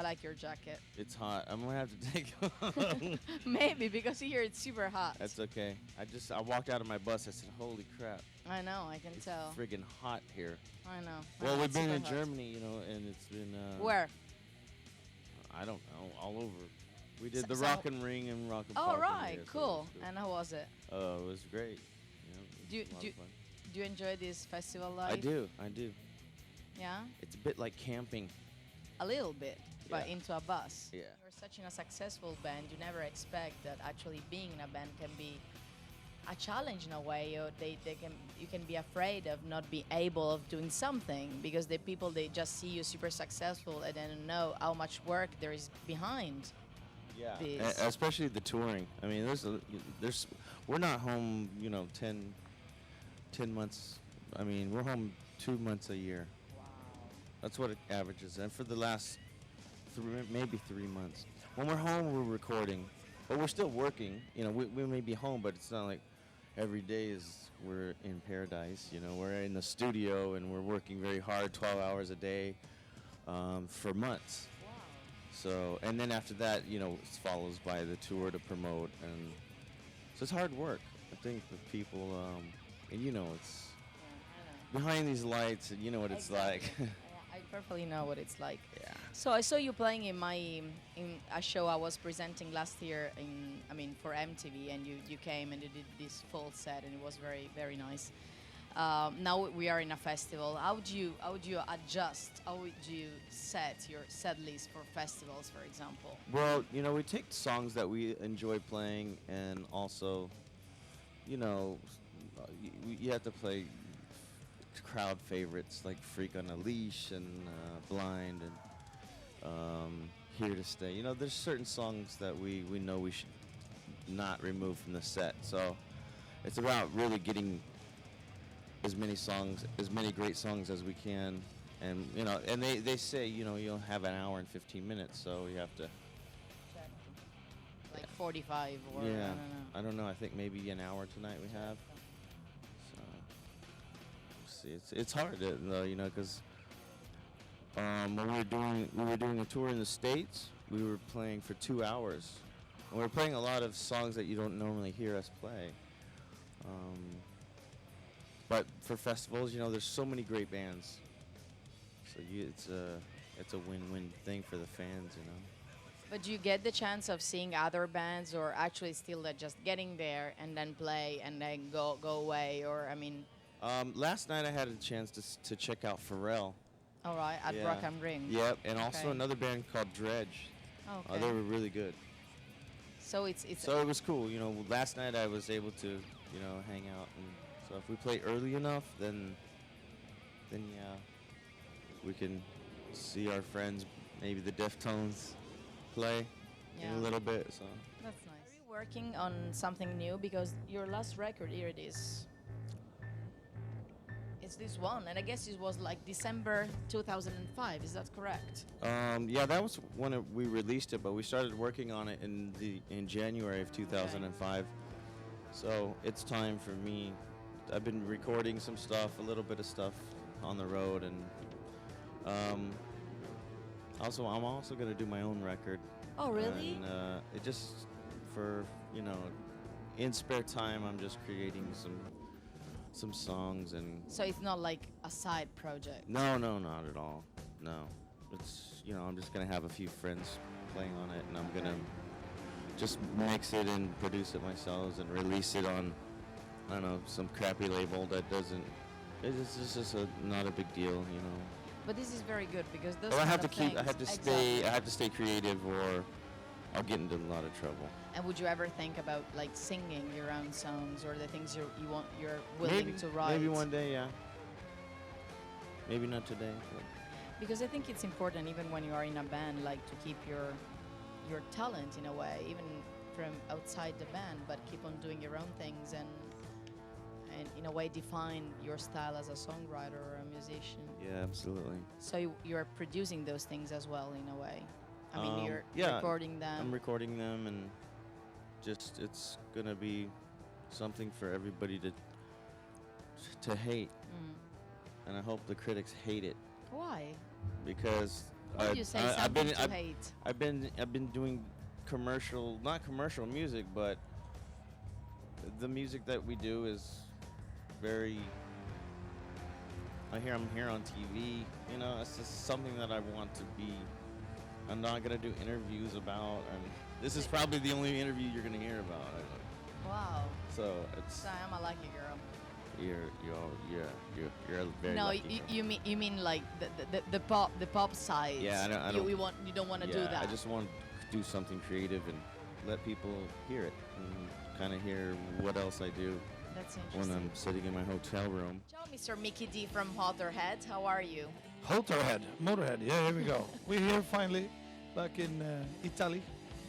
I like your jacket. It's hot. I'm gonna have to take. Maybe because here it's super hot. That's okay. I walked out of my bus. I said, "Holy crap! I know. I can tell. Friggin' hot here." I know. Well, we've been in hot. Germany, and it's been. Where? I don't know. All over. We did So- the so- Rock and Ring and Rock and Oh, Park. right. So it Cool. was cool. And how was it? It was great. Do you- It was a lot do of fun. Do you enjoy this festival life? I do. I do. Yeah. It's a bit like camping. A little bit, but Yeah. into a bus. Yeah. You're such a successful band. You never expect that actually being in a band can be a challenge in a way, or you can be afraid of not being able of doing something because the people they just see you super successful and then know how much work there is behind. Yeah. This. Especially the touring. I mean, there's we're not home. 10 months. I mean, we're home 2 months a year. Wow. That's what it averages. And for the last maybe 3 months, when we're home, we're recording, but we're still working. We may be home, but it's not like every day is we're in paradise. We're in the studio and we're working very hard, 12 hours a day, for months. Wow. So, and then after that, it follows by the tour to promote, and so it's hard work. I think the people, and it's Yeah, I know. behind these lights, and you know what it's Exactly. like. I perfectly know what it's like. Yeah. So I saw you playing in a show I was presenting last year for MTV, and you came and you did this full set, and it was very very nice. Now we are in a festival. How would you adjust? How would you set your set list for festivals, for example? Well, we take songs that we enjoy playing, and also, you have to play crowd favorites like "Freak on a Leash" and "Blind" and "Here to Stay." There's certain songs that we know we should not remove from the set. So it's about really getting as many great songs as we can. And and they say you'll have an hour and 15 minutes, so you have to. Like 45 or Yeah, I don't know. I don't know. I think maybe an hour tonight we have. So we'll see, it's hard though, because when we were doing a tour in the States, we were playing for 2 hours, and we were playing a lot of songs that you don't normally hear us play. But for festivals, there's so many great bands, so it's a win-win thing for the fans. But do you get the chance of seeing other bands, or actually still that just getting there and then play and then go away? Or Last night I had a chance to check out Pharrell. all right, at Yeah. Rock am Ring. Yep, and also Okay. another band called Dredge. Okay. They were really good. So it's So it was cool. Last night I was able to, hang out. And so if we play early enough, then yeah, we can see our friends, maybe the Deftones, play in Yeah. a little bit. So that's nice. Are you working on something new? Because your last record, here it is. It's this one, and I guess it was like December 2005. Is that correct? yeah, that was when we released it, but we started working on it in January of 2005. So it's time for me. I've been recording some stuff, a little bit of stuff on the road, and I'm also gonna do my own record. Oh, really? And it just for in spare time, I'm just creating some songs, and So it's not like a side project. no, not at all. No, it's I'm just gonna have a few friends playing on it, and I'm gonna just mix it and produce it myself and release it on, I don't know, some crappy label that doesn't. It's just not a big deal. But this is very good because those. Well, I kind have to of keep. I things- have to stay. Exactly. I have to stay creative, or I'll get into a lot of trouble. And would you ever think about like singing your own songs or the things you're willing Maybe, to write? maybe one day, yeah. Maybe not today. But Because I think it's important, even when you are in a band, like to keep your talent in a way, even from outside the band, but keep on doing your own things and in a way define your style as a songwriter or a musician. yeah, absolutely. So you're producing those things as well in a way. I mean, you're yeah, recording them. I'm recording them, and just it's gonna be something for everybody to hate, Mm. and I hope the critics hate it Why? because Would you say I've something been to hate? I've been doing commercial, not commercial music, but the music that we do is very. I'm here on TV. You know, it's just something that I want to be. I'm not gonna do interviews about, and this is probably the only interview you're gonna hear about. Wow. So it's So I'm a lucky girl. you're a very No, lucky girl. you mean like the pop side? Yeah, I don't. You don't want to Yeah, do that. I just want to do something creative and let people hear it and kind of hear what else I do That's when interesting. I'm sitting in my hotel room. Ciao, Mr. Mickey D from Motorhead. How are you? Motorhead. Yeah, here we go. We're here finally, back in Italy.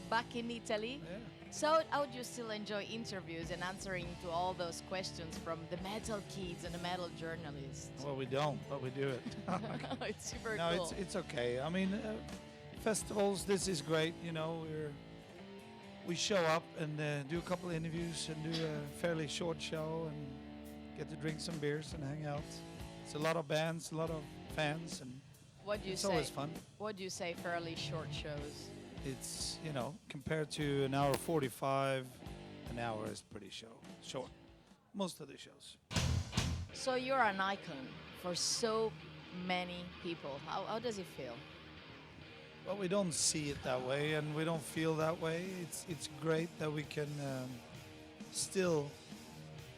Back in Italy. Yeah. So, how do you still enjoy interviews and answering to all those questions from the metal kids and the metal journalists? Well, we don't, but we do it. It's super No, cool. it's okay. I mean, festivals. This is great. You know, we show up and do a couple of interviews and do a fairly short show and get to drink some beers and hang out. It's a lot of bands, a lot of fans, and What do you it's say? always fun. What do you say? Fairly short shows. It's, you know, compared to an hour 45, an hour is pretty short. Most of the shows. So you're an icon for so many people. How does it feel? Well, we don't see it that way, and we don't feel that way. It's great that we can still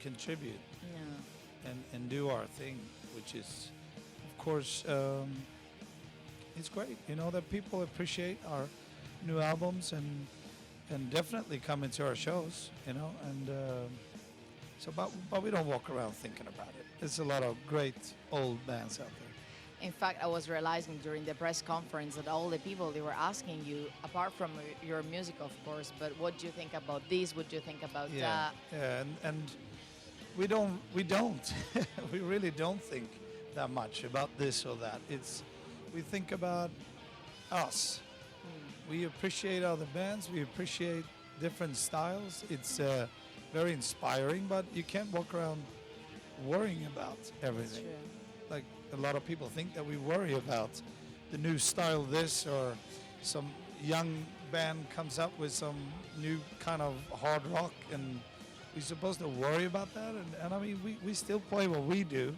contribute Yeah. and do our thing, which is, of course, it's great. You know, that people appreciate our new albums and definitely come into our shows. You know, and but we don't walk around thinking about it. There's a lot of great old bands out there. In fact, I was realizing during the press conference that all the people, they were asking you, apart from your music, of course, but what do you think about this? What do you think about that? Yeah, and we don't we really don't think that much about this or that. We think about us. We appreciate other bands. We appreciate different styles. It's very inspiring, but you can't walk around worrying about That's everything. true. Like a lot of people think that we worry about the new style this, or some young band comes up with some new kind of hard rock, and we're supposed to worry about that. And I mean, we still play what we do,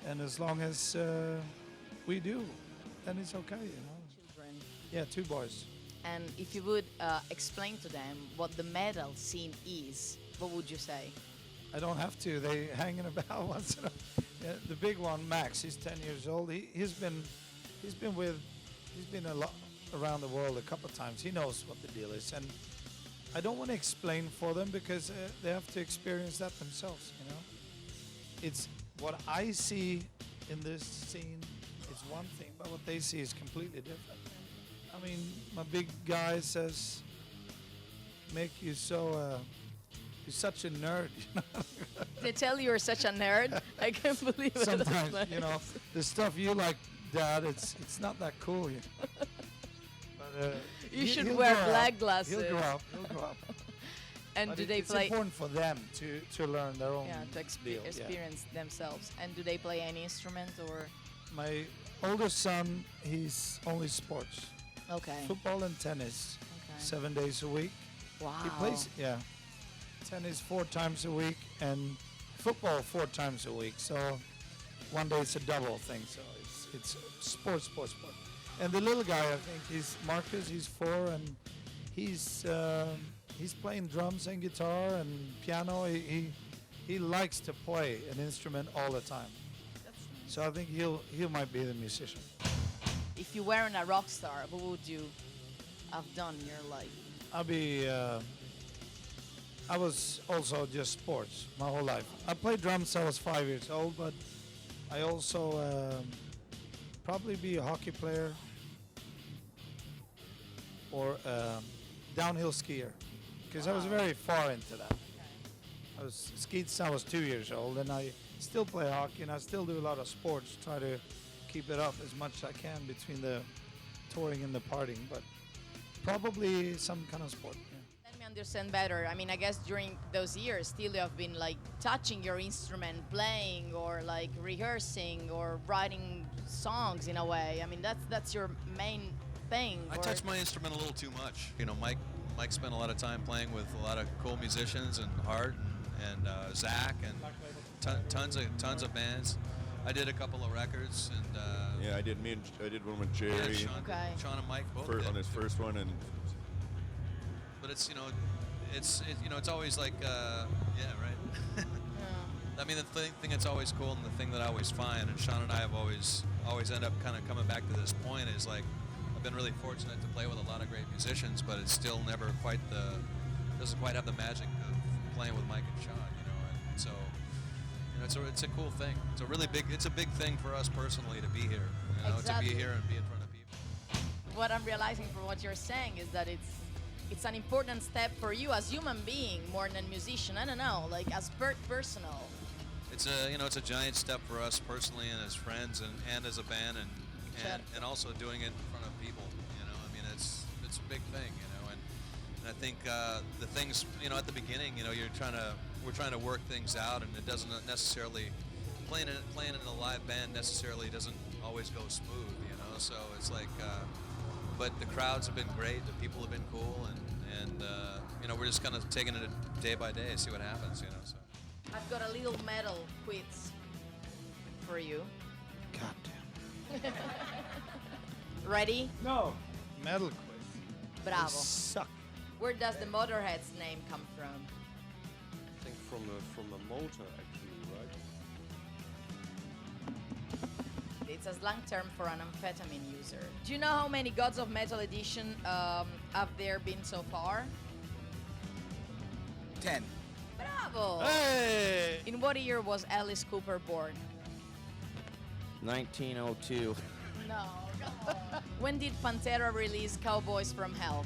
and as long as we do, then it's okay, you know. Children. Yeah, 2 boys. And if you would explain to them what the metal scene is, what would you say? I don't have to. They hanging about once in a. Yeah, the big one, Max. He's 10 years old. He's been a lot around the world a couple of times. He knows what the deal is, and I don't want to explain for them because they have to experience that themselves. You know, it's what I see in this scene is one thing, but what they see is completely different. I mean, my big guy says, "Make you so." You're such a nerd, you know. They tell you're such a nerd. I can't believe it. Sometimes, you know, the stuff you like, Dad, it's not that cool. You know? But, You should he'll wear grow black up. glasses. He'll grow up. He'll grow up. And But do they it's play? important for them to learn their own Yeah, to deal. Yeah. experience themselves. And do they play any instrument or? My older son, he's only sports, Okay. football and tennis, Okay. 7 days a week. Wow. He plays, yeah, tennis 4 times a week and football 4 times a week. So one day it's a double thing. So it's sport. And the little guy, I think, he's Marcus. He's 4, and he's playing drums and guitar and piano. He likes to play an instrument all the time. That's nice. So I think he might be the musician. If you weren't a rock star, what would you have done in your life? I'll be. I was also just sports my whole life. I played drums since I was 5 years old, but I also probably be a hockey player or downhill skier, because I was Wow. very far into that. I was skied since I was 2 years old, and I still play hockey, and I still do a lot of sports. Try to keep it up as much as I can between the touring and the partying, but probably some kind of sport. Yeah. Let me understand better. I mean, I guess during those years, still you have been like touching your instrument, playing, or like rehearsing, or writing songs in a way. I mean, that's your main thing. I or- touch my instrument a little too much. You know, Mike spent a lot of time playing with a lot of cool musicians and Hart and Zach and tons of bands. I did a couple of records and Yeah, I did one with Jerry yeah, Okay. Sean and Mike both on did. his first one, and But it's it's always like yeah, right. Yeah. I mean, the thing that's always cool and the thing that I always find, and Sean and I have always end up kind of coming back to this point, is like I've been really fortunate to play with a lot of great musicians, but it's still never quite doesn't quite have the magic of playing with Mike and Sean, you know. And so, you know, it's a cool thing. It's a big thing for us personally to be here, you know, Exactly. to be here and be in front of people. What I'm realizing from what you're saying is that it's an important step for you as human being more than musician. I don't know, like as personal. It's a giant step for us personally and as friends and as a band and also doing it in front of people. You know, I mean, it's a big thing. You know, and I think the things, you know, at the beginning, you know, we're trying to work things out, and it doesn't necessarily playing in a live band necessarily doesn't always go smooth. You know, so it's like, but the crowds have been great, the people have been cool, and you know, we're just kind of taking it day by day, see what happens. You know, so. I've got a little medal quiz for you. God damn. Ready? No. Metal quiz. Bravo. Suck. Where does the Motorhead's name come from? I think from a motor, actually, right? It's a slang term for an amphetamine user. Do you know how many Gods of Metal edition have there been so far? 10. Bravo! Hey! In what year was Alice Cooper born? 1902. No, come on. When did Pantera release Cowboys from Hell?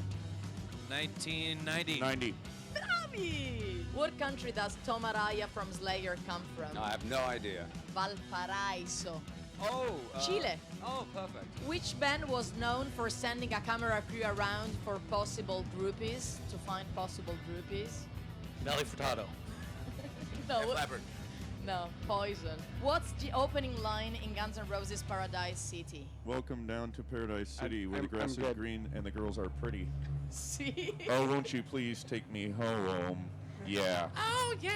1990. 90. Bravi! What country does Tom Araya from Slayer come from? No, I have no idea. Valparaiso. Oh, Chile. Oh, perfect. Which band was known for sending a camera crew around for possible groupies, to find possible groupies? Nelly Furtado. No, Leppard. no, Poison. What's the opening line in Guns N' Roses' Paradise City? Welcome down to Paradise City, where the I'm grass is good. green and the girls are pretty. See? Oh, won't you please take me home? Yeah. Oh, yeah!